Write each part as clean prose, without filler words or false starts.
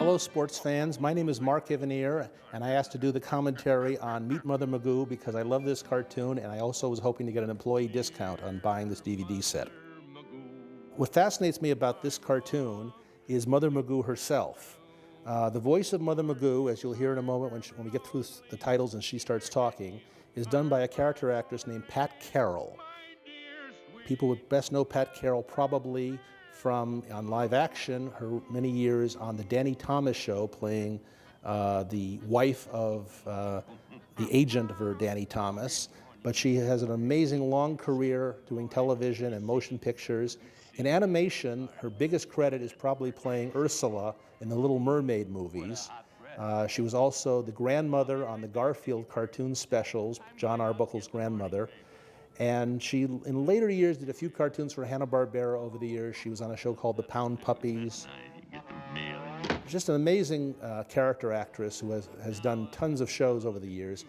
Hello, sports fans. My name is Mark Evanier, and I asked to do the commentary on Meet Mother Magoo because I love this cartoon, and I also was hoping to get an employee discount on buying this DVD set. What fascinates me about this cartoon is Mother Magoo herself. The voice of Mother Magoo, as you'll hear in a moment when we get through the titles and she starts talking, is done by a character actress named Pat Carroll. People would best know Pat Carroll probably from, on live action, her many years on the Danny Thomas Show, playing the wife of the agent of her, Danny Thomas. But she has an amazing long career doing television and motion pictures. In animation, her biggest credit is probably playing Ursula in the Little Mermaid movies. She was also the grandmother on the Garfield cartoon specials, John Arbuckle's grandmother. And she, in later years, did a few cartoons for Hanna-Barbera over the years. She was on a show called The Pound Puppies. Just an amazing character actress who has done tons of shows over the years.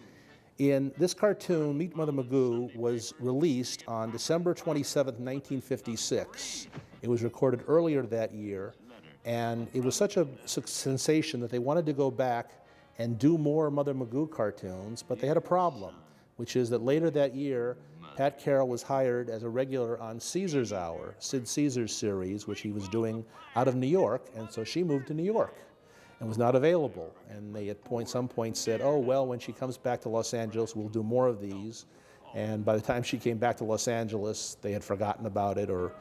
In this cartoon, Meet Mother Magoo was released on December 27, 1956. It was recorded earlier that year, and it was such a sensation that they wanted to go back and do more Mother Magoo cartoons, but they had a problem, which is that later that year, Pat Carroll was hired as a regular on Caesar's Hour, Sid Caesar's series, which he was doing out of New York, and so she moved to New York and was not available. And they at some point said, oh, well, when she comes back to Los Angeles, we'll do more of these. And by the time she came back to Los Angeles, they had forgotten about it or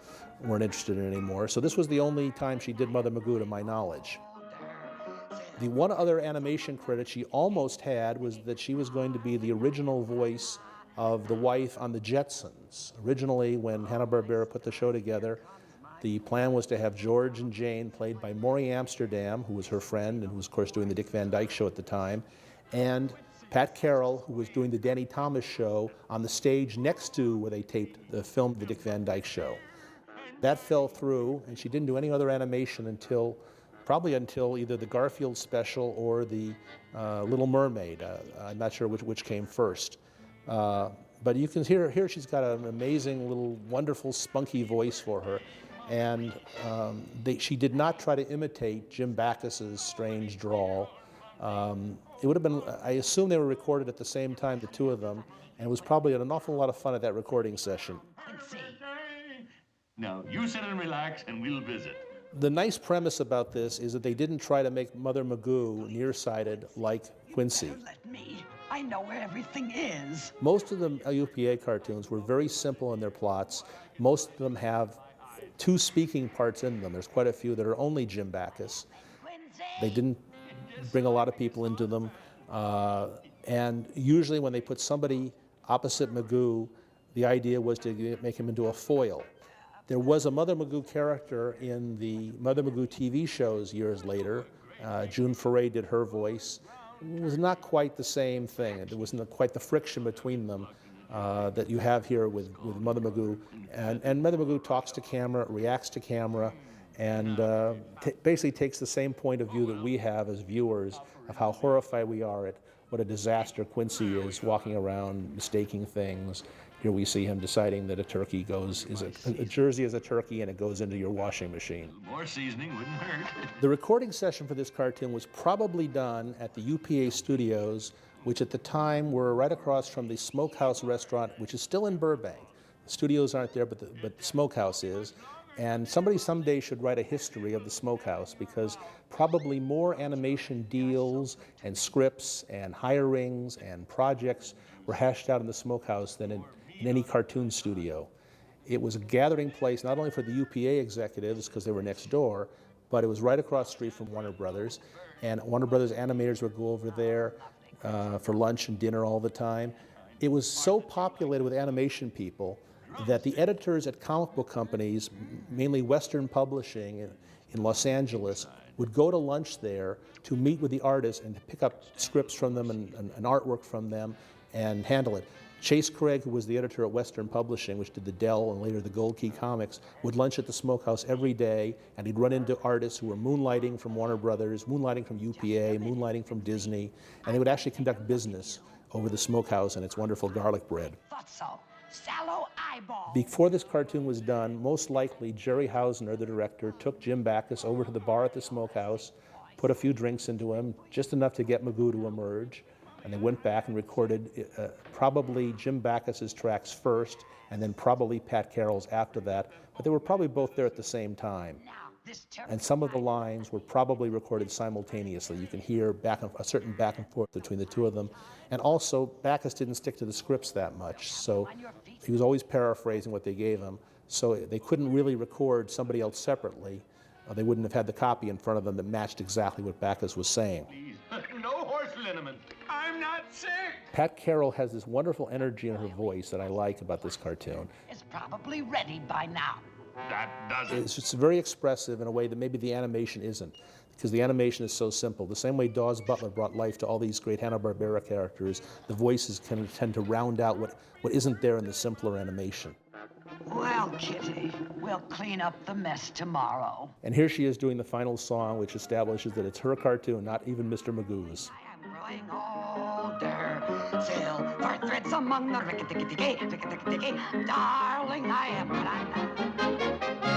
weren't interested in it anymore. So this was the only time she did Mother Magoo, to my knowledge. The one other animation credit she almost had was that she was going to be the original voice of the wife on the Jetsons. Originally, when Hanna-Barbera put the show together, the plan was to have George and Jane, played by Maury Amsterdam, who was her friend and who was, of course, doing the Dick Van Dyke Show at the time, and Pat Carroll, who was doing the Danny Thomas Show on the stage next to where they taped the film The Dick Van Dyke Show. That fell through, and she didn't do any other animation until either the Garfield special or the Little Mermaid. I'm not sure which came first. But you can hear here she's got an amazing little wonderful spunky voice for her. And she did not try to imitate Jim Backus's strange drawl. It would have been, I assume they were recorded at the same time, the two of them, and it was probably an awful lot of fun at that recording session. Now, you sit and relax, and we'll visit. The nice premise about this is that they didn't try to make Mother Magoo nearsighted like Quincy. Let me. I know where everything is. Most of the UPA cartoons were very simple in their plots. Most of them have two speaking parts in them. There's quite a few that are only Jim Backus. They didn't bring a lot of people into them. And usually when they put somebody opposite Magoo, the idea was to make him into a foil. There was a Mother Magoo character in the Mother Magoo TV shows years later. June Foray did her voice. It was not quite the same thing. There wasn't quite the friction between them that you have here with Mother Magoo. And Mother Magoo talks to camera, reacts to camera, and basically takes the same point of view that we have as viewers of how horrified we are at what a disaster Quincy is, walking around, mistaking things. Here we see him deciding that a turkey a jersey is a turkey and it goes into your washing machine. More seasoning wouldn't hurt. The recording session for this cartoon was probably done at the UPA studios, which at the time were right across from the Smokehouse restaurant, which is still in Burbank. The studios aren't there, but the Smokehouse is. And somebody someday should write a history of the Smokehouse, because probably more animation deals and scripts and hirings and projects were hashed out in the Smokehouse than in any cartoon studio. It was a gathering place not only for the UPA executives, because they were next door, but it was right across the street from Warner Brothers. And Warner Brothers animators would go over there for lunch and dinner all the time. It was so populated with animation people that the editors at comic book companies, mainly Western Publishing in Los Angeles, would go to lunch there to meet with the artists and to pick up scripts from them and artwork from them and handle it. Chase Craig, who was the editor at Western Publishing, which did the Dell and later the Gold Key comics, would lunch at the Smokehouse every day, and he'd run into artists who were moonlighting from Warner Brothers, moonlighting from UPA, moonlighting from Disney, and they would actually conduct business over the Smokehouse and its wonderful garlic bread. Thought so. Sallow eyeball. Before this cartoon was done, most likely Jerry Hausner, the director, took Jim Backus over to the bar at the Smokehouse, put a few drinks into him, just enough to get Magoo to emerge. And they went back and recorded probably Jim Backus's tracks first, and then probably Pat Carroll's after that. But they were probably both there at the same time. And some of the lines were probably recorded simultaneously. You can hear a certain back and forth between the two of them. And also, Backus didn't stick to the scripts that much, so he was always paraphrasing what they gave him. So they couldn't really record somebody else separately. They wouldn't have had the copy in front of them that matched exactly what Backus was saying. Please, no horse liniment. I'm not sick. Pat Carroll has this wonderful energy in her voice that I like about this cartoon. It's probably ready by now. That doesn't. It's just very expressive in a way that maybe the animation isn't, because the animation is so simple. The same way Dawes Butler brought life to all these great Hanna-Barbera characters, the voices can tend to round out what isn't there in the simpler animation. Well, Kitty, we'll clean up the mess tomorrow. And here she is doing the final song, which establishes that it's her cartoon, not even Mr. Magoo's. I am growing older, silver threads among the rickety-kitty-gay, rickety-kitty-gay. Darling, I am what I am.